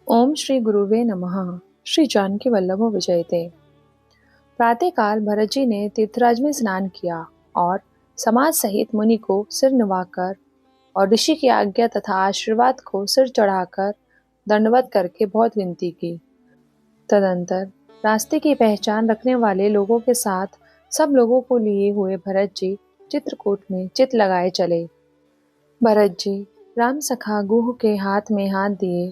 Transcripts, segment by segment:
ओम श्री गुरुवे नमः। श्री जानकी वल्लभो विजयते। प्रातःकाल भरत जी ने तीर्थराज में स्नान किया और समाज सहित मुनि को सिर नवाकर और ऋषि की आज्ञा तथा आशीर्वाद को सिर चढ़ाकर दंडवत करके बहुत विनती की। तदंतर रास्ते की पहचान रखने वाले लोगों के साथ सब लोगों को लिए हुए भरत जी चित्रकूट में चित लगाए चले। भरत जी राम सखा गुह के हाथ में हाथ दिए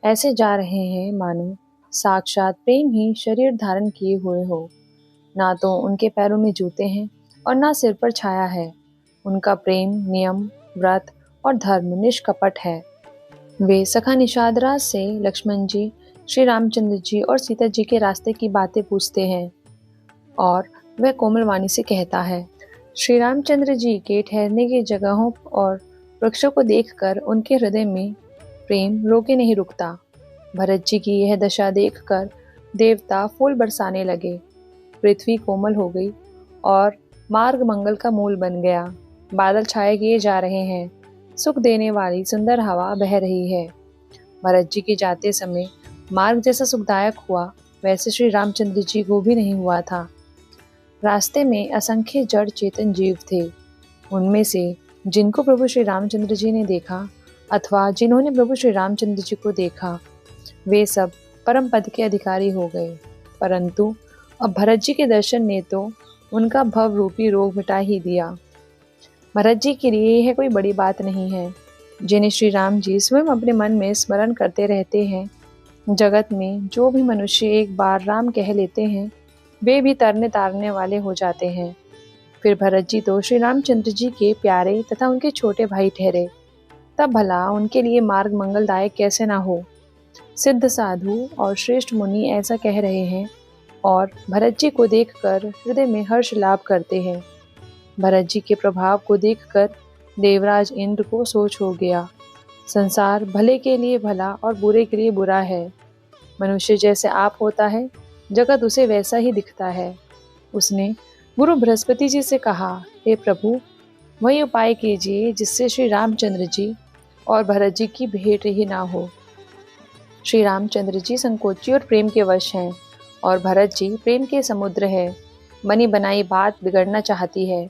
ऐसे जा रहे हैं मानो साक्षात प्रेम ही शरीर धारण किए हुए हो। ना तो उनके पैरों में जूते हैं और ना सिर पर छाया है। उनका प्रेम नियम व्रत और धर्म निष्कपट है। वे सखा निषादराज से लक्ष्मण जी, श्री रामचंद्र जी और सीता जी के रास्ते की बातें पूछते हैं और वह कोमल वाणी से कहता है। श्री रामचंद्र जी के ठहरने की जगहों और वृक्षों को देखकर उनके हृदय में प्रेम रोके नहीं रुकता। भरत जी की यह दशा देखकर देवता फूल बरसाने लगे। पृथ्वी कोमल हो गई और मार्ग मंगल का मूल बन गया। बादल छाए किए जा रहे हैं। सुख देने वाली सुंदर हवा बह रही है। भरत जी के जाते समय मार्ग जैसा सुखदायक हुआ वैसे श्री रामचंद्र जी को भी नहीं हुआ था। रास्ते में असंख्य जड़ चेतन जीव थे। उनमें से जिनको प्रभु श्री रामचंद्र जी ने देखा अथवा जिन्होंने प्रभु श्री रामचंद्र जी को देखा वे सब परम पद के अधिकारी हो गए। परंतु अब भरत जी के दर्शन ने तो उनका भव रूपी रोग मिटा ही दिया। भरत जी के लिए यह कोई बड़ी बात नहीं है, जिन्हें श्री राम जी स्वयं अपने मन में स्मरण करते रहते हैं। जगत में जो भी मनुष्य एक बार राम कह लेते हैं वे भी तरने तारने वाले हो जाते हैं। फिर भरत जी तो श्री रामचंद्र जी के प्यारे तथा उनके छोटे भाई ठहरे, तब भला उनके लिए मार्ग मंगलदायक कैसे ना हो। सिद्ध साधु और श्रेष्ठ मुनि ऐसा कह रहे हैं और भरत जी को देखकर हृदय में हर्ष लाभ करते हैं। भरत जी के प्रभाव को देखकर देवराज इंद्र को सोच हो गया, संसार भले के लिए भला और बुरे के लिए बुरा है। मनुष्य जैसे आप होता है जगत उसे वैसा ही दिखता है। उसने गुरु बृहस्पति जी से कहा, हे प्रभु, वही उपाय कीजिए जिससे श्री रामचंद्र जी और भरत जी की भेंट ही ना हो। श्री रामचंद्र जी संकोची और प्रेम के वश हैं और भरत जी प्रेम के समुद्र है। बनी बनाई बात बिगड़ना चाहती है,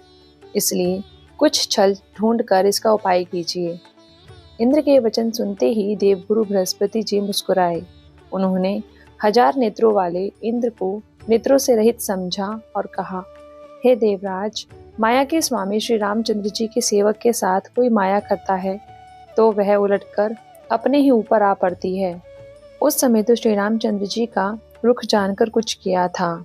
इसलिए कुछ छल ढूंढ कर इसका उपाय कीजिए। इंद्र के वचन सुनते ही देवगुरु बृहस्पति जी मुस्कुराए। उन्होंने 1000 नेत्रों वाले इंद्र को नेत्रों से रहित समझा और कहा, हे देवराज, माया के स्वामी श्री रामचंद्र जी के सेवक के साथ कोई माया करता है तो वह उलटकर अपने ही ऊपर आ पड़ती है। उस समय तो श्री रामचंद्र जी का रुख जानकर कुछ किया था,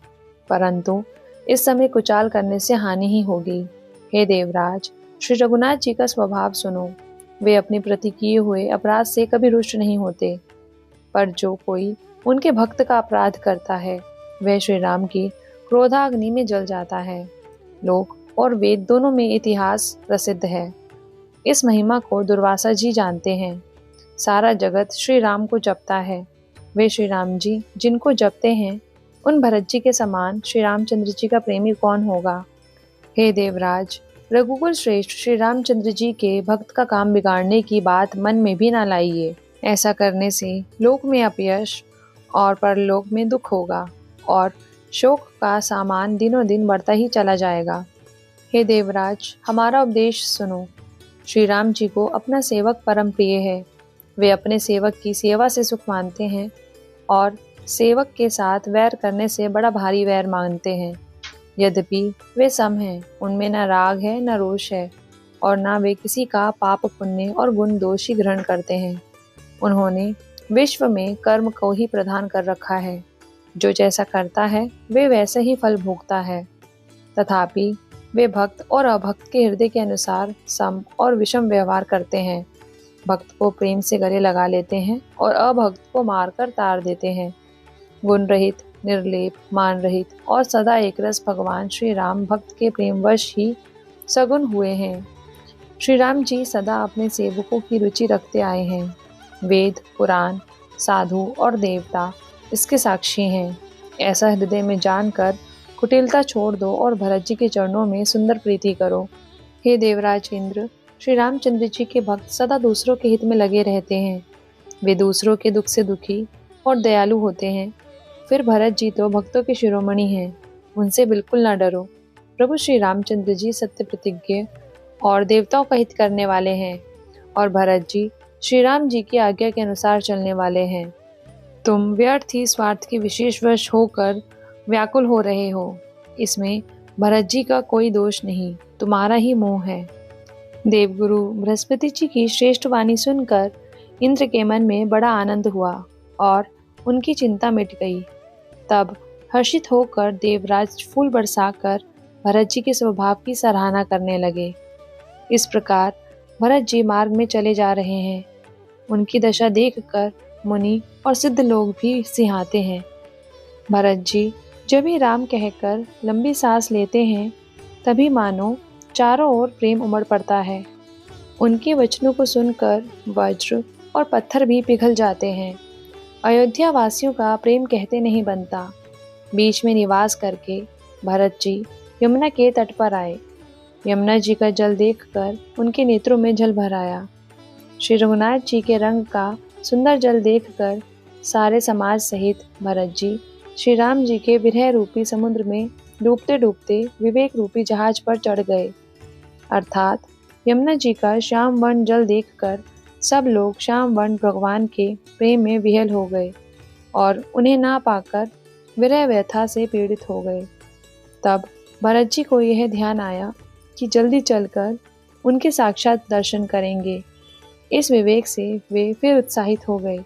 परंतु इस समय कुचाल करने से हानि ही होगी। हे देवराज, श्री रघुनाथ जी का स्वभाव सुनो। वे अपने प्रति किए हुए अपराध से कभी रुष्ट नहीं होते, पर जो कोई उनके भक्त का अपराध करता है वह श्री राम की क्रोधाग्नि में जल जाता है। लोक और वेद दोनों में इतिहास प्रसिद्ध है। इस महिमा को दुर्वासा जी जानते हैं। सारा जगत श्री राम को जपता है। वे श्री राम जी जिनको जपते हैं उन भरत जी के समान श्री रामचंद्र जी का प्रेमी कौन होगा। हे देवराज, रघुकुल श्रेष्ठ श्री रामचंद्र जी के भक्त का काम बिगाड़ने की बात मन में भी ना लाइए। ऐसा करने से लोक में अपयश और परलोक में दुख होगा और शोक का सामान दिनों दिन बढ़ता ही चला जाएगा। हे देवराज, हमारा उपदेश सुनो। श्री राम जी को अपना सेवक परम प्रिय है। वे अपने सेवक की सेवा से सुख मानते हैं और सेवक के साथ वैर करने से बड़ा भारी वैर मानते हैं। यद्यपि वे सम हैं, उनमें न राग है न रोष है और न वे किसी का पाप पुण्य और गुण दोष ही ग्रहण करते हैं। उन्होंने विश्व में कर्म को ही प्रधान कर रखा है। जो जैसा करता है वे वैसे ही फल भोगता है। तथापि वे भक्त और अभक्त के हृदय के अनुसार सम और विषम व्यवहार करते हैं। भक्त को प्रेम से गले लगा लेते हैं और अभक्त को मारकर तार देते हैं। गुण रहित, निर्लेप, मान रहित और सदा एकरस भगवान श्री राम भक्त के प्रेमवश ही सगुन हुए हैं। श्री राम जी सदा अपने सेवकों की रुचि रखते आए हैं। वेद, पुराण, साधु और देवता इसके साक्षी हैं। ऐसा हृदय में जानकर कुटिलता छोड़ दो और भरत जी के चरणों में सुंदर प्रीति करो। हे देवराज इंद्र, श्री रामचंद्र जी के भक्त सदा दूसरों के हित में लगे रहते हैं। वे दूसरों के दुख से दुखी और दयालु होते हैं। फिर भरत जी तो भक्तों के शिरोमणि हैं, उनसे बिल्कुल ना डरो। प्रभु श्री रामचंद्र जी सत्य प्रतिज्ञ और देवताओं का हित करने वाले हैं, और भरत जी श्री राम जी की आज्ञा के अनुसार चलने वाले हैं। तुम व्यर्थ ही स्वार्थ के विशेषवश होकर व्याकुल हो रहे हो। इसमें भरत जी का कोई दोष नहीं, तुम्हारा ही मोह है। देवगुरु बृहस्पति जी की श्रेष्ठ वाणी सुनकर इंद्र के मन में बड़ा आनंद हुआ और उनकी चिंता मिट गई। तब हर्षित होकर देवराज फूल बरसाकर भरत जी के स्वभाव की सराहना करने लगे। इस प्रकार भरत जी मार्ग में चले जा रहे हैं। उनकी दशा देखकर मुनि और सिद्ध लोग भी सिहाते हैं। भरत जी जब ही राम कहकर लंबी सांस लेते हैं, तभी मानो चारों ओर प्रेम उमड़ पड़ता है। उनके वचनों को सुनकर वज्र और पत्थर भी पिघल जाते हैं। अयोध्या वासियों का प्रेम कहते नहीं बनता। बीच में निवास करके भरत जी यमुना के तट पर आए। यमुना जी का जल देखकर उनके नेत्रों में जल भर आया। श्री रघुनाथ जी के रंग का सुंदर जल देखकर सारे समाज सहित भरत जी श्री राम जी के विरह रूपी समुद्र में डूबते डूबते विवेक रूपी जहाज पर चढ़ गए। अर्थात यमुना जी का श्याम वर्ण जल देखकर सब लोग श्याम वर्ण भगवान के प्रेम में विहल हो गए और उन्हें ना पाकर विरह व्यथा से पीड़ित हो गए। तब भरत जी को यह ध्यान आया कि जल्दी चलकर उनके साक्षात दर्शन करेंगे। इस विवेक से वे फिर उत्साहित हो गए।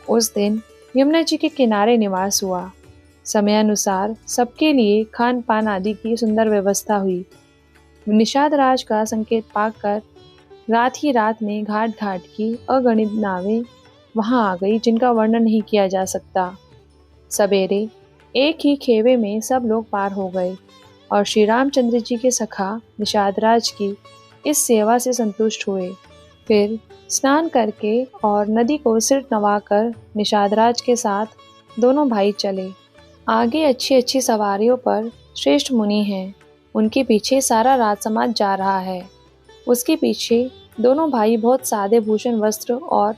उस दिन यमुना जी के किनारे निवास हुआ। समयानुसार सबके लिए खान पान आदि की सुंदर व्यवस्था हुई। निषाद राज का संकेत पाकर रात ही रात में घाट घाट की अगणित नावें वहां आ गई, जिनका वर्णन नहीं किया जा सकता। सवेरे एक ही खेवे में सब लोग पार हो गए और श्री रामचंद्र जी के सखा निषाद राज की इस सेवा से संतुष्ट हुए। फिर स्नान करके और नदी को सिर नवाकर निषाद राज के साथ दोनों भाई चले। आगे अच्छी अच्छी सवारियों पर श्रेष्ठ मुनि हैं, उनके पीछे सारा राज समाज जा रहा है। उसके पीछे दोनों भाई बहुत सादे भूषण वस्त्र और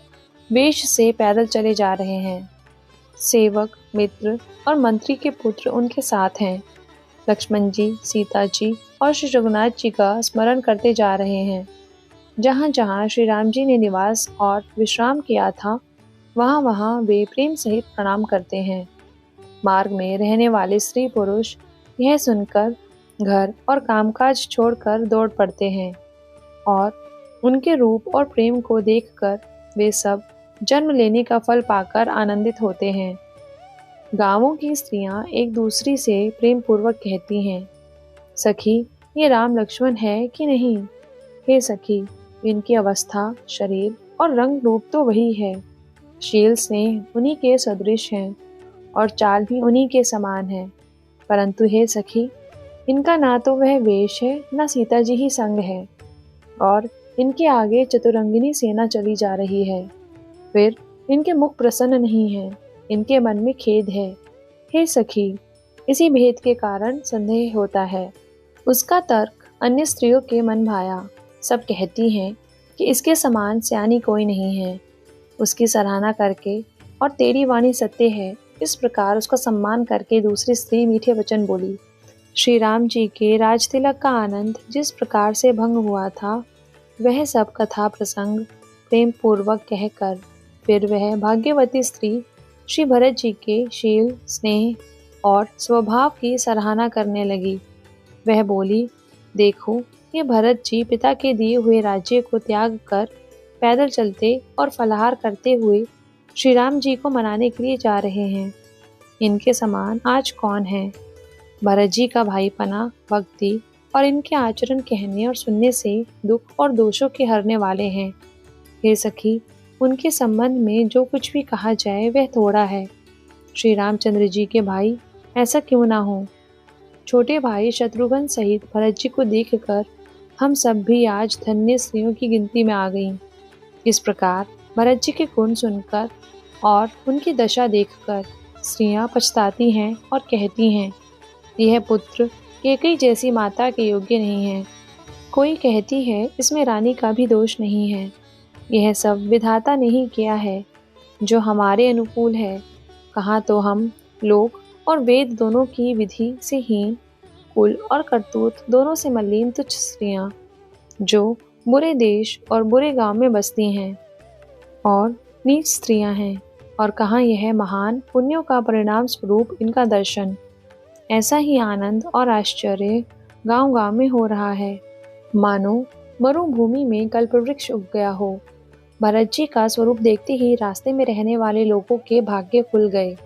वेश से पैदल चले जा रहे हैं। सेवक, मित्र और मंत्री के पुत्र उनके साथ हैं। लक्ष्मण जी, सीता जी और श्री रघुनाथ जी का स्मरण करते जा रहे हैं। जहाँ जहाँ श्री राम जी ने निवास और विश्राम किया था, वहाँ वहाँ वे प्रेम सहित प्रणाम करते हैं। मार्ग में रहने वाले स्त्री पुरुष यह सुनकर घर और कामकाज छोड़कर दौड़ पड़ते हैं और उनके रूप और प्रेम को देखकर वे सब जन्म लेने का फल पाकर आनंदित होते हैं। गांवों की स्त्रियां एक दूसरी से प्रेम पूर्वक कहती हैं, सखी ये राम लक्ष्मण है कि नहीं? हे सखी, इनकी अवस्था, शरीर और रंग रूप तो वही है। शील स्नेह उन्हीं के सदृश हैं और चाल भी उन्हीं के समान है। परंतु हे सखी, इनका ना तो वह वेश है, ना सीता जी ही संग है, और इनके आगे चतुरंगिनी सेना चली जा रही है। फिर इनके मुख प्रसन्न नहीं है, इनके मन में खेद है। हे सखी, इसी भेद के कारण संदेह होता है। उसका तर्क अन्य स्त्रियों के मन भाया। सब कहती हैं कि इसके समान सयानी कोई नहीं है। उसकी सराहना करके और तेरी वाणी सत्य है, इस प्रकार उसका सम्मान करके दूसरी स्त्री मीठे वचन बोली। श्री राम जी के राजतिलक का आनंद जिस प्रकार से भंग हुआ था, वह सब कथा प्रसंग प्रेम पूर्वक कहकर फिर वह भाग्यवती स्त्री श्री भरत जी के शील, स्नेह और स्वभाव की सराहना करने लगी। वह बोली, देखो ये भरत जी पिता के दिए हुए राज्य को त्याग कर पैदल चलते और फलाहार करते हुए श्री राम जी को मनाने के लिए जा रहे हैं। इनके समान आज कौन है? भरत जी का भाईपना, भक्ति और इनके आचरण कहने और सुनने से दुख और दोषों के हरने वाले हैं। हे सखी, उनके संबंध में जो कुछ भी कहा जाए वह थोड़ा है। श्री रामचंद्र जी के भाई ऐसा क्यों ना हो? छोटे भाई शत्रुघ्न सहित भरत जी को देखकर हम सब भी आज धन्य स्त्रियों की गिनती में आ गईं। इस प्रकार भरत जी के गुण सुनकर और उनकी दशा देखकर स्त्रियां पछताती हैं और कहती हैं, यह पुत्र कैकेयी जैसी माता के योग्य नहीं है। कोई कहती है इसमें रानी का भी दोष नहीं है। यह सब विधाता ने ही किया है। जो हमारे अनुकूल है। कहाँ तो हम लोक और वेद दोनों की विधि से हीन, कुल और करतूत दोनों से मलिन तुच्छ स्त्रियां, जो बुरे देश और बुरे गांव में बसती हैं और नीच स्त्रियां हैं। और कहाँ यह महान पुण्यों का परिणाम स्वरूप इनका दर्शन। ऐसा ही आनंद और आश्चर्य गांव गांव में हो रहा है, मानो मरुभूमि में कल्पवृक्ष उग गया हो। भरत जी का स्वरूप देखते ही रास्ते में रहने वाले लोगों के भाग्य खुल गए,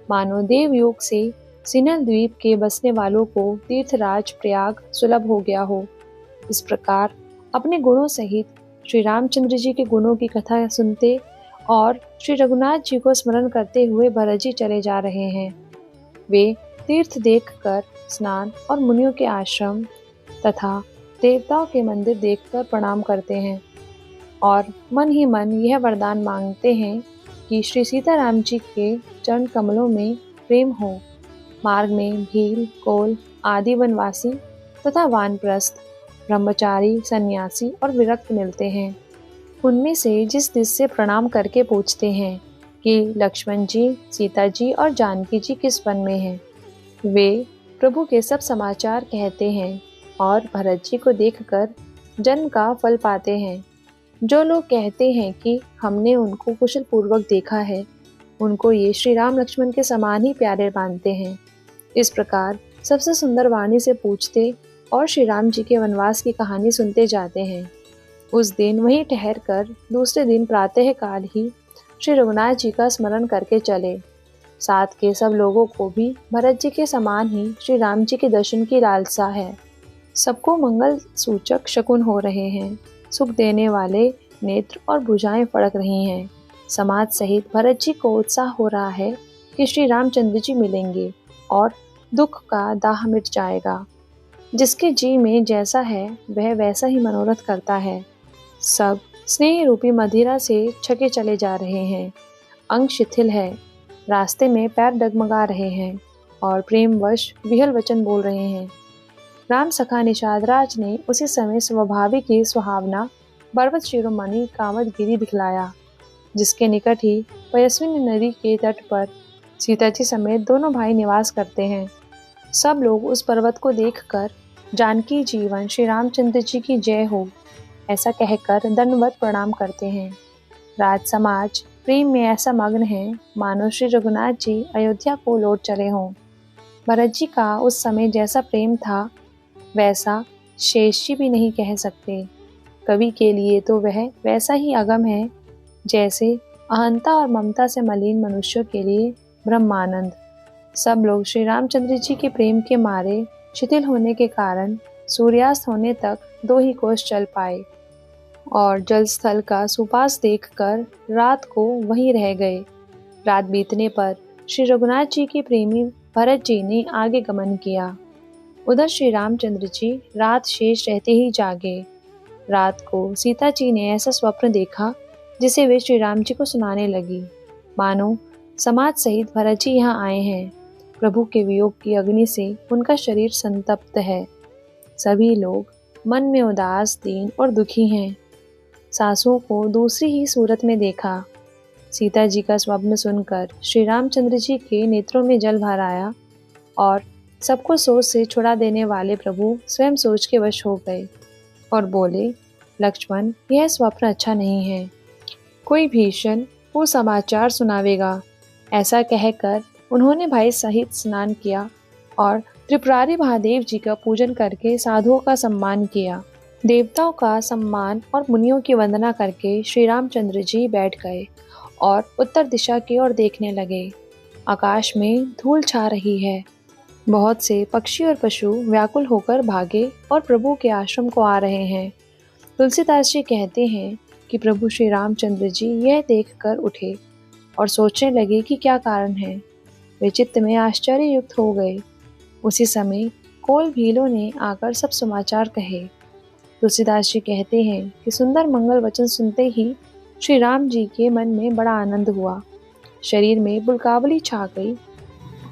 मानो देवयोग से सिनल द्वीप के बसने वालों को तीर्थराज प्रयाग सुलभ हो गया हो। इस प्रकार अपने गुणों सहित श्री रामचंद्र जी के गुणों की कथा सुनते और श्री रघुनाथ जी को स्मरण करते हुए भरत जी चले जा रहे हैं। वे तीर्थ देखकर स्नान और मुनियों के आश्रम तथा देवताओं के मंदिर देखकर प्रणाम करते हैं और मन ही मन यह वरदान मांगते हैं कि श्री सीताराम जी के चरण कमलों में प्रेम हो। मार्ग में भील, कोल आदि वनवासी तथा वानप्रस्थ, ब्रह्मचारी, सन्यासी और विरक्त मिलते हैं। उनमें से जिस दिस से प्रणाम करके पूछते हैं कि लक्ष्मण जी, सीता जी और जानकी जी किस वन में हैं। वे प्रभु के सब समाचार कहते हैं और भरत जी को देखकर जन्म का फल पाते हैं। जो लोग कहते हैं कि हमने उनको कुशल पूर्वक देखा है, उनको ये श्री राम लक्ष्मण के समान ही प्यारे मानते हैं। इस प्रकार सबसे सुंदर वाणी से पूछते और श्री राम जी के वनवास की कहानी सुनते जाते हैं। उस दिन वहीं ठहर कर दूसरे दिन प्रातः काल ही श्री रघुनाथ जी का स्मरण करके चले। साथ के सब लोगों को भी भरत जी के समान ही श्री राम जी के दर्शन की लालसा है। सबको मंगल सूचक शकुन हो रहे हैं, सुख देने वाले नेत्र और भुजाएं फड़क रही हैं। समाज सहित भरत जी को उत्साह हो रहा है कि श्री रामचंद्र जी मिलेंगे और दुख का दाह मिट जाएगा। जिसके जी में जैसा है वह वैसा ही मनोरथ करता है। सब स्नेह रूपी मदिरा से छके चले जा रहे हैं। अंग शिथिल है, रास्ते में पैर डगमगा रहे हैं और प्रेमवश विहल वचन बोल रहे हैं। राम सखा निषाद राज ने उसी समय स्वाभाविक ही सुहावना पर्वत शिरोमणि कामदगिरी दिखलाया, जिसके निकट ही पयस्विनी नदी के तट पर सीता जी समेत दोनों भाई निवास करते हैं। सब लोग उस पर्वत को देखकर जानकी जीवन श्री रामचंद्र जी की जय हो ऐसा कहकर दंडवत प्रणाम करते हैं। राज समाज प्रेम में ऐसा मग्न है मानो श्री रघुनाथ जी अयोध्या को लौट चले हों। भरत जी का उस समय जैसा प्रेम था वैसा शेष जी भी नहीं कह सकते। कवि के लिए तो वह वैसा ही अगम है जैसे अहंता और ममता से मलिन मनुष्यों के लिए ब्रह्मानंद। सब लोग श्री रामचंद्र जी के प्रेम के मारे शिथिल होने के कारण सूर्यास्त होने तक 2 ही कोस चल पाए और जल स्थल का सुपास देखकर रात को वहीं रह गए। रात बीतने पर श्री रघुनाथ जी के प्रेमी भरत जी ने आगे गमन किया। उधर श्री रामचंद्र जी रात शेष रहते ही जागे। रात को सीता जी ने ऐसा स्वप्न देखा जिसे वे श्री राम जी को सुनाने लगी, मानो समाज सहित भरत जी यहाँ आए हैं। प्रभु के वियोग की अग्नि से उनका शरीर संतप्त है। सभी लोग मन में उदास, दीन और दुखी हैं। सासुओं को दूसरी ही सूरत में देखा। सीता जी का स्वप्न सुनकर श्री रामचंद्र जी के नेत्रों में जल भर आया और सबको सोच से छुड़ा देने वाले प्रभु स्वयं सोच के वश हो गए और बोले, लक्ष्मण, यह स्वप्न अच्छा नहीं है, कोई भीषण वो समाचार सुनावेगा। ऐसा कहकर उन्होंने भाई सहित स्नान किया और त्रिपुरारी महादेव जी का पूजन करके साधुओं का सम्मान किया। देवताओं का सम्मान और मुनियों की वंदना करके श्री रामचंद्र जी बैठ गए और उत्तर दिशा की ओर देखने लगे। आकाश में धूल छा रही है। बहुत से पक्षी और पशु व्याकुल होकर भागे और प्रभु के आश्रम को आ रहे हैं। तुलसीदास जी कहते हैं कि प्रभु श्री रामचंद्र जी यह देखकर उठे और सोचने लगे कि क्या कारण है। वे चित्त में आश्चर्य युक्त हो गए। उसी समय कोल भीलों ने आकर सब समाचार कहे। तुलसीदास जी कहते हैं कि सुंदर मंगल वचन सुनते ही श्री राम जी के मन में बड़ा आनंद हुआ। शरीर में बुलकावली छा गई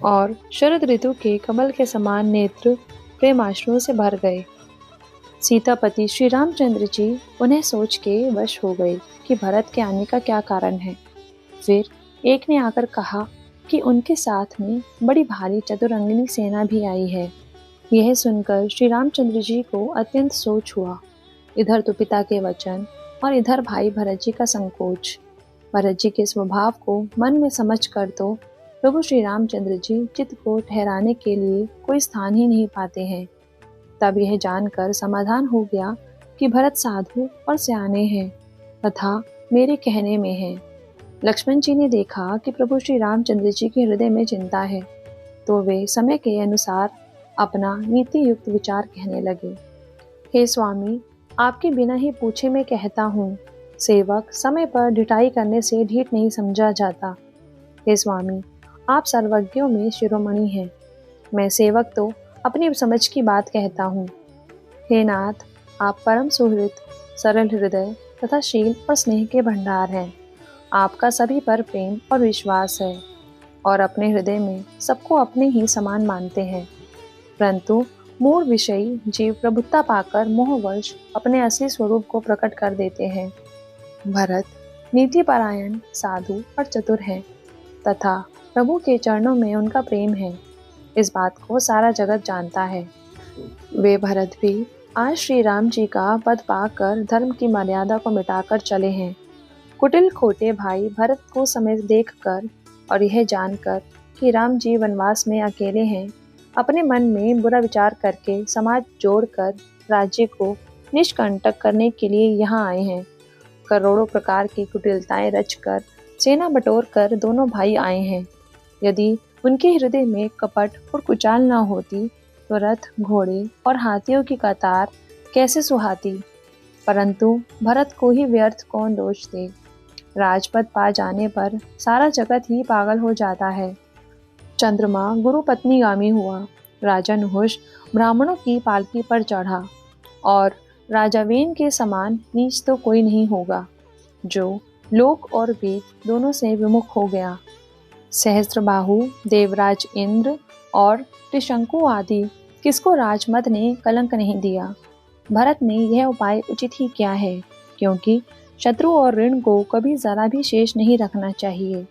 और शरद ऋतु के कमल के समान नेत्र प्रेमाश्रुओं से भर गए। सीतापति श्री रामचंद्र जी उन्हें सोच के वश हो गए कि भरत के आने का क्या कारण है। फिर एक ने आकर कहा कि उनके साथ में बड़ी भारी चतुरंगिनी सेना भी आई है। यह सुनकर श्री रामचंद्र जी को अत्यंत सोच हुआ। इधर तो पिता के वचन और इधर भाई भरत जी का संकोच। भरत जी के स्वभाव को मन में समझ कर तो प्रभु श्री रामचंद्र जी चित्त को ठहराने के लिए कोई स्थान ही नहीं पाते हैं। तब यह जानकर समाधान हो गया कि भरत साधु और सयाने हैं तथा मेरे कहने में हैं। लक्ष्मण जी ने देखा कि प्रभु श्री रामचंद्र जी के हृदय में चिंता है, तो वे समय के अनुसार अपना नीति युक्त विचार कहने लगे। हे स्वामी, आपके बिना ही पूछे मैं कहता हूँ, सेवक समय पर ढिठाई करने से ढीठ नहीं समझा जाता। हे स्वामी, आप सर्वज्ञों में शिरोमणि हैं। मैं सेवक तो अपनी समझ की बात कहता हूँ। हे नाथ, आप परम सुहृद, सरल हृदय तथा शील और स्नेह के भंडार हैं। आपका सभी पर प्रेम और विश्वास है और अपने हृदय में सबको अपने ही समान मानते हैं, परंतु मूल विषयी जीव प्रभुत्ता पाकर मोहवश अपने असली स्वरूप को प्रकट कर देते हैं। भरत नीतिपरायण, साधु और चतुर हैं तथा प्रभु के चरणों में उनका प्रेम है। इस बात को सारा जगत जानता है। वे भरत भी आज श्री राम जी का पद पाकर धर्म की मर्यादा को मिटाकर चले हैं। कुटिल खोटे भाई भरत को समय देखकर और यह जानकर कि राम जी वनवास में अकेले हैं, अपने मन में बुरा विचार करके समाज जोड़कर राज्य को निष्कंटक करने के लिए यहाँ आए हैं। करोड़ों प्रकार की कुटिलताएं रचकर सेना बटोर कर दोनों भाई आए हैं। यदि उनके हृदय में कपट और कुचाल न होती तो रथ, घोड़े और हाथियों की कतार कैसे सुहाती। परंतु भरत को ही व्यर्थ कौन दोष दे। राजपद पा जाने पर सारा जगत ही पागल हो जाता है। चंद्रमा गुरु पत्नीगामी हुआ, राजा नुहुष ब्राह्मणों की पालकी पर चढ़ा और राजा वेन के समान नीच तो कोई नहीं होगा, जो लोक और वेद दोनों से विमुख हो गया। सहस्त्रबाहु, देवराज इंद्र और त्रिशंकु आदि किसको राजमद ने कलंक नहीं दिया। भरत ने यह उपाय उचित ही किया है, क्योंकि शत्रु और ऋण को कभी जरा भी शेष नहीं रखना चाहिए।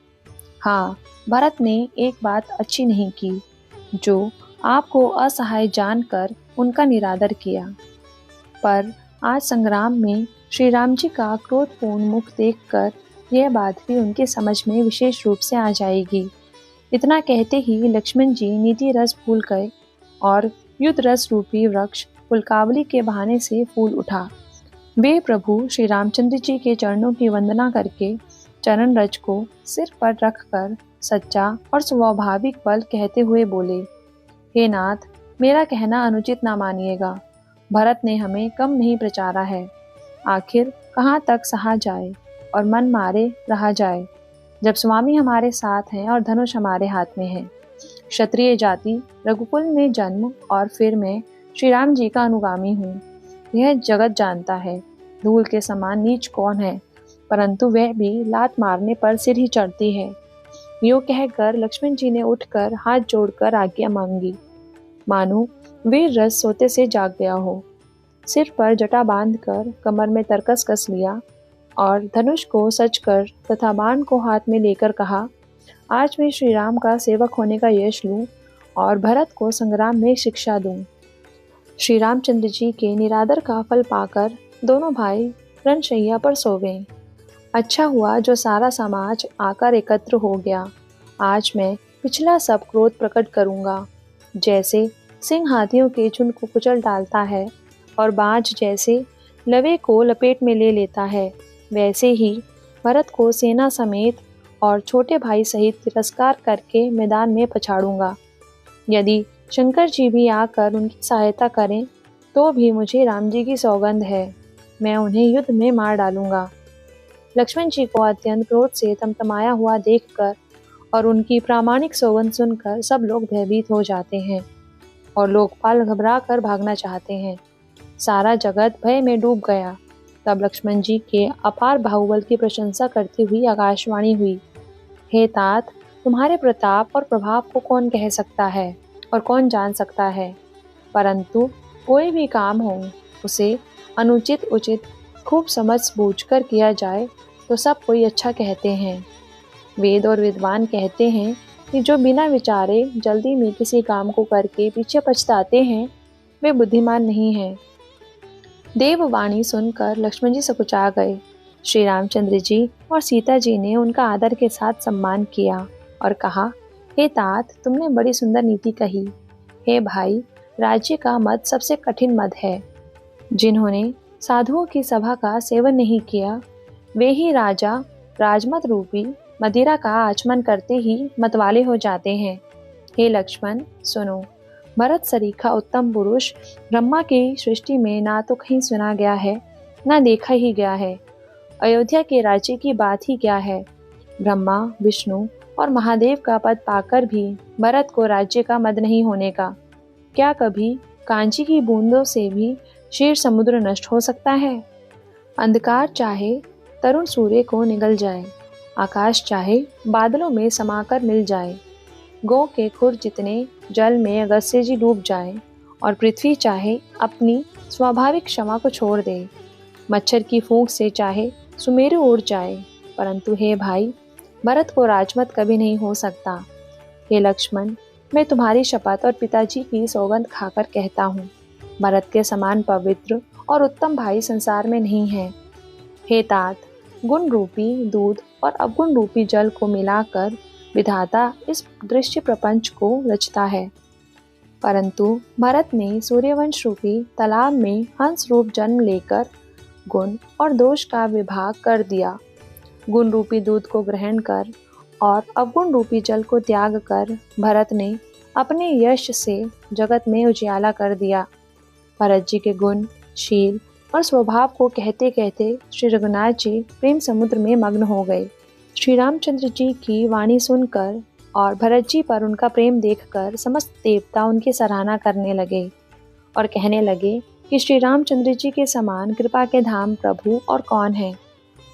हाँ, भरत ने एक बात अच्छी नहीं की, जो आपको असहाय जानकर उनका निरादर किया। पर आज संग्राम में श्री राम जी का क्रोधपूर्ण मुख देखकर यह बात भी उनके समझ में विशेष रूप से आ जाएगी। इतना कहते ही लक्ष्मण जी नीति रस भूल गए और युद्ध रस रूपी वृक्ष पुलकावली के बहाने से फूल उठा। वे प्रभु श्री रामचंद्र जी के चरणों की वंदना करके चरण रज को सिर पर रखकर सच्चा और स्वाभाविक बल कहते हुए बोले, हे नाथ, मेरा कहना अनुचित ना मानिएगा। भरत ने हमें कम नहीं प्रचारा है। आखिर कहाँ तक सहा जाए और मन मारे रहा जाए, जब स्वामी हमारे साथ हैं और धनुष हमारे हाथ में है। क्षत्रिय जाति, रघुकुल में जन्म और फिर मैं श्री राम जी का अनुगामी हूँ। यह जगत जानता है धूल के समान नीच कौन है, परंतु वह भी लात मारने पर सिर ही चढ़ती है। यूँ कहकर लक्ष्मण जी ने उठकर हाथ जोड़कर आज्ञा मांगी, मानो वीर रस सोते से जाग गया हो। सिर पर जटा बांधकर कमर में तरकस कस लिया और धनुष को सज कर तथा बाण को हाथ में लेकर कहा, आज मैं श्री राम का सेवक होने का यश लूं और भरत को संग्राम में शिक्षा दूं। श्री रामचंद्र जी के निरादर का फल पाकर दोनों भाई रणशैया पर सो गए। अच्छा हुआ जो सारा समाज आकर एकत्र हो गया। आज मैं पिछला सब क्रोध प्रकट करूंगा। जैसे सिंह हाथियों के झुंड को कुचल डालता है और बाज जैसे लवे को लपेट में ले लेता है, वैसे ही भरत को सेना समेत और छोटे भाई सहित तिरस्कार करके मैदान में पछाड़ूंगा। यदि शंकर जी भी आकर उनकी सहायता करें तो भी मुझे राम जी की सौगंध है, मैं उन्हें युद्ध में मार डालूंगा। लक्ष्मण जी को अत्यंत क्रोध से तमतमाया हुआ देखकर और उनकी प्रामाणिक सौगंध सुनकर सब लोग भयभीत हो जाते हैं और लोकपाल घबरा कर भागना चाहते हैं। सारा जगत भय में डूब गया। तब लक्ष्मण जी के अपार बाहुबल की प्रशंसा करती हुई आकाशवाणी हुई, हे तात, तुम्हारे प्रताप और प्रभाव को कौन कह सकता है और कौन जान सकता है। परंतु कोई भी काम हो उसे अनुचित उचित खूब समझ बूझ कर किया जाए तो सब कोई अच्छा कहते हैं। वेद और विद्वान कहते हैं कि जो बिना विचारे जल्दी में किसी काम को करके पीछे पछताते हैं, वे बुद्धिमान नहीं हैं। देववाणी सुनकर लक्ष्मण जी सकुचा गए। श्री रामचंद्र जी और सीता जी ने उनका आदर के साथ सम्मान किया और कहा, हे तात, तुमने बड़ी सुंदर नीति कही। हे भाई, राज्य का मद सबसे कठिन मद है। जिन्होंने साधुओं की सभा का सेवन नहीं किया, वे ही राजा राजमत रूपी मदिरा का आचमन करते ही मतवाले हो जाते हैं। हे लक्ष्मण, सुनो। भरत सरीखा उत्तम पुरुष ब्रह्मा की सृष्टि में ना तो कहीं सुना गया है, ना देखा ही गया है। अयोध्या के राज्य की बात ही क्या है। ब्रह्मा, विष्णु और महादेव का पद पाकर भी भरत को राज्य का मद नहीं होने का। क्या कभी कांची की बूंदों से भी क्षीर समुद्र नष्ट हो सकता है? अंधकार चाहे तरुण सूर्य को निगल जाए, आकाश चाहे बादलों में समाकर मिल जाए, गौ के खुर जितने जल में अगस्त्य जी डूब जाए और पृथ्वी चाहे अपनी स्वाभाविक क्षमा को छोड़ दे, मच्छर की फूंक से चाहे सुमेरु उड़ जाए, परंतु हे भाई, भरत को राजमत कभी नहीं हो सकता। हे लक्ष्मण, मैं तुम्हारी शपथ और पिताजी की सौगंध खाकर कहता हूँ, भरत के समान पवित्र और उत्तम भाई संसार में नहीं है। हे तात, गुण रूपी दूध और अवगुण रूपी जल को मिलाकर विधाता इस दृश्य प्रपंच को रचता है, परंतु भरत ने सूर्यवंश रूपी तालाब में हंस रूप जन्म लेकर गुण और दोष का विभाग कर दिया। गुण रूपी दूध को ग्रहण कर और अवगुण रूपी जल को त्याग कर भरत ने अपने यश से जगत में उजियाला कर दिया। भरत जी के गुण, शील और स्वभाव को कहते कहते श्री रघुनाथ जी प्रेम समुद्र में मग्न हो गए। श्री रामचंद्र जी की वाणी सुनकर और भरत जी पर उनका प्रेम देखकर समस्त देवता उनकी सराहना करने लगे और कहने लगे कि श्री रामचंद्र जी के समान कृपा के धाम प्रभु और कौन है।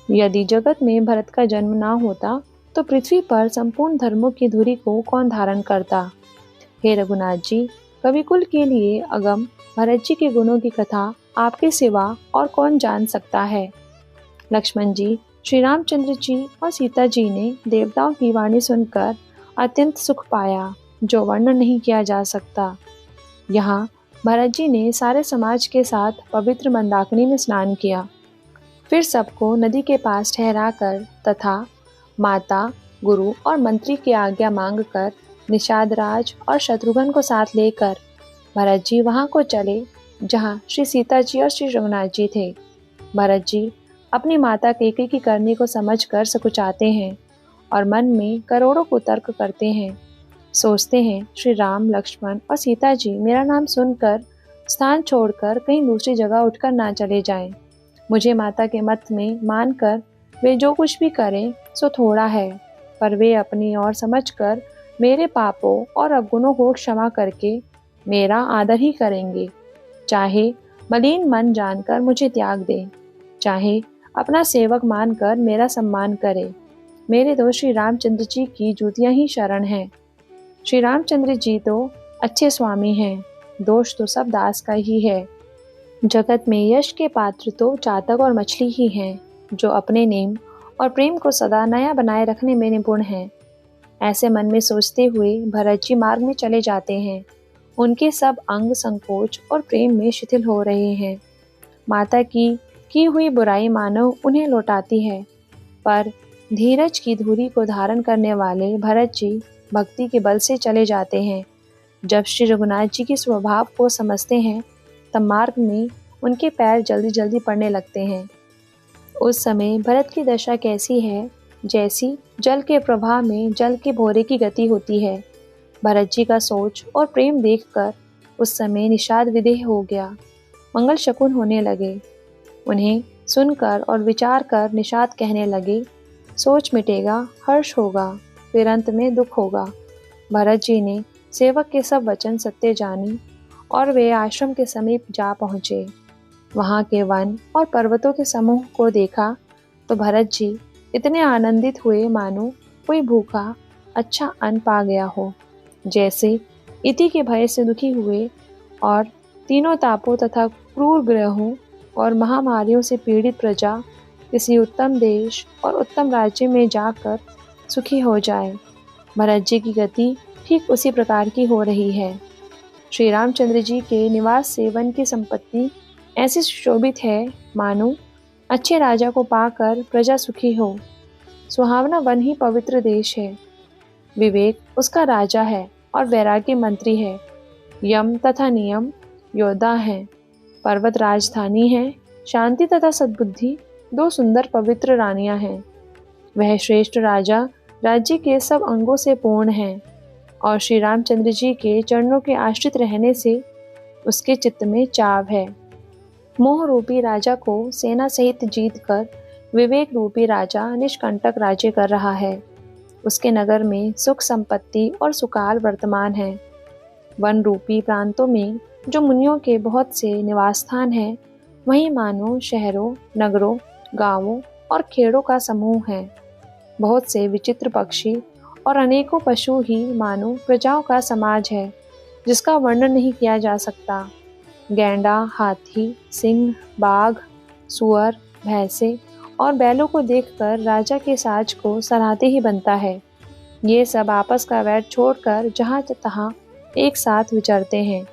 यदि जगत में भरत का जन्म ना होता तो पृथ्वी पर संपूर्ण धर्मों की धुरी को कौन धारण करता। हे रघुनाथ जी, कविकुल के लिए अगम भरत जी के गुणों की कथा आपके सिवा और कौन जान सकता है। लक्ष्मण जी, श्री रामचंद्र जी और सीता जी ने देवताओं की वाणी सुनकर अत्यंत सुख पाया, जो वर्णन नहीं किया जा सकता। यहाँ भरत जी ने सारे समाज के साथ पवित्र मंदाकिनी में स्नान किया, फिर सबको नदी के पास ठहरा कर तथा माता, गुरु और मंत्री की आज्ञा मांगकर निषाद राज और शत्रुघ्न को साथ लेकर भरत जी वहां को चले जहां श्री सीता जी और श्री रघुनाथ जी थे। भरत जी अपनी माता कैकेयी की करनी को समझकर सकुचाते हैं और मन में करोड़ों कुतर्क करते हैं। सोचते हैं, श्री राम, लक्ष्मण और सीता जी मेरा नाम सुनकर स्थान छोड़कर कहीं दूसरी जगह उठकर ना चले जाएं। मुझे माता के मत में मानकर वे जो कुछ भी करें सो थोड़ा है, पर वे अपनी ओर समझकर मेरे पापों और अवगुणों को क्षमा करके मेरा आदर ही करेंगे। चाहे मलिन मन जानकर मुझे त्याग दे, चाहे अपना सेवक मानकर मेरा सम्मान करे। मेरे तो श्री रामचंद्र जी की जूतियां ही शरण हैं। श्री रामचंद्र जी तो अच्छे स्वामी हैं, दोष तो सब दास का ही है। जगत में यश के पात्र तो चातक और मछली ही हैं, जो अपने नेम और प्रेम को सदा नया बनाए रखने में निपुण हैं। ऐसे मन में सोचते हुए भरत जी मार्ग में चले जाते हैं। उनके सब अंग संकोच और प्रेम में शिथिल हो रहे हैं। माता की हुई बुराई मानव उन्हें लौटाती है, पर धीरज की धुरी को धारण करने वाले भरत जी भक्ति के बल से चले जाते हैं। जब श्री रघुनाथ जी के स्वभाव को समझते हैं, तब मार्ग में उनके पैर जल्दी जल्दी पड़ने लगते हैं। उस समय भरत की दशा कैसी है, जैसी जल के प्रवाह में जल के भोरे की गति होती है। भरत जी का सोच और प्रेम देखकर उस समय निषाद विदेह हो गया। मंगल शकुन होने लगे। उन्हें सुनकर और विचार कर निषाद कहने लगे, सोच मिटेगा, हर्ष होगा, फिर अंत में दुख होगा। भरत जी ने सेवक के सब वचन सत्य जानी और वे आश्रम के समीप जा पहुँचे। वहाँ के वन और पर्वतों के समूह को देखा तो भरत जी इतने आनंदित हुए मानो कोई भूखा अच्छा अन्न पा गया हो। जैसे इति के भय से दुखी हुए और तीनों तापों तथा क्रूर ग्रहों और महामारियों से पीड़ित प्रजा किसी उत्तम देश और उत्तम राज्य में जाकर सुखी हो जाए। भरत जी की गति ठीक उसी प्रकार की हो रही है। श्री रामचंद्र जी के निवास से वन की संपत्ति ऐसी सुशोभित है मानो अच्छे राजा को पाकर प्रजा सुखी हो। सुहावना वन ही पवित्र देश है। विवेक उसका राजा है और वैराग्य मंत्री है। यम तथा नियम योद्धा हैं। पर्वत राजधानी है। शांति तथा सद्बुद्धि दो सुंदर पवित्र रानियां हैं। वह श्रेष्ठ राजा राज्य के सब अंगों से पूर्ण है और श्री रामचंद्र जी के चरणों के आश्रित रहने से उसके चित्त में चाव है। मोह रूपी राजा को सेना सहित जीत कर विवेक रूपी राजा निष्कंटक राज्य कर रहा है। उसके नगर में सुख संपत्ति और सुकाल वर्तमान है। वन रूपी प्रांतों में जो मुनियों के बहुत से निवास स्थान हैं, वहीं मानो शहरों, नगरों, गांवों और खेड़ों का समूह है। बहुत से विचित्र पक्षी और अनेकों पशु ही मानो प्रजाओं का समाज है, जिसका वर्णन नहीं किया जा सकता। गैंडा, हाथी, सिंह, बाघ, सुअर, भैंसे और बैलों को देखकर राजा के साज को सराहते ही बनता है। ये सब आपस का वैर छोड़कर जहाँ तहाँ एक साथ विचरते हैं।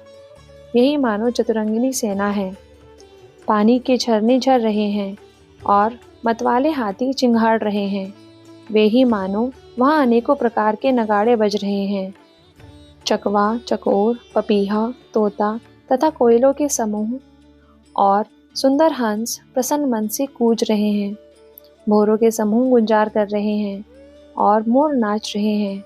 यही मानो चतुरंगिनी सेना है। पानी के झरने झर रहे हैं और मतवाले हाथी चिंघाड़ रहे हैं। वे ही मानो वहाँ अनेकों प्रकार के नगाड़े बज रहे हैं। चकवा, चकोर, पपीहा, तोता तथा कोयलों के समूह और सुंदर हंस प्रसन्न मन से कूज रहे हैं। भोरों के समूह गुंजार कर रहे हैं और मोर नाच रहे हैं।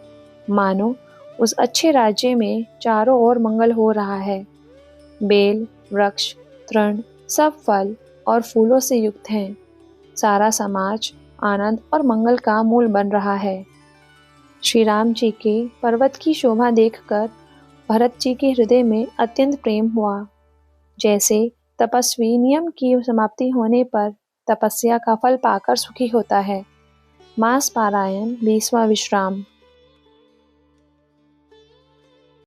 मानो उस अच्छे राज्य में चारों ओर मंगल हो रहा है। बेल, वृक्ष, तृण सब फल और फूलों से युक्त हैं। सारा समाज आनंद और मंगल का मूल बन रहा है। श्री राम जी के पर्वत की शोभा देखकर भरत जी के हृदय में अत्यंत प्रेम हुआ। जैसे तपस्वी नियम की समाप्ति होने पर तपस्या का फल पाकर सुखी होता है। मास पारायण 20वां विश्राम।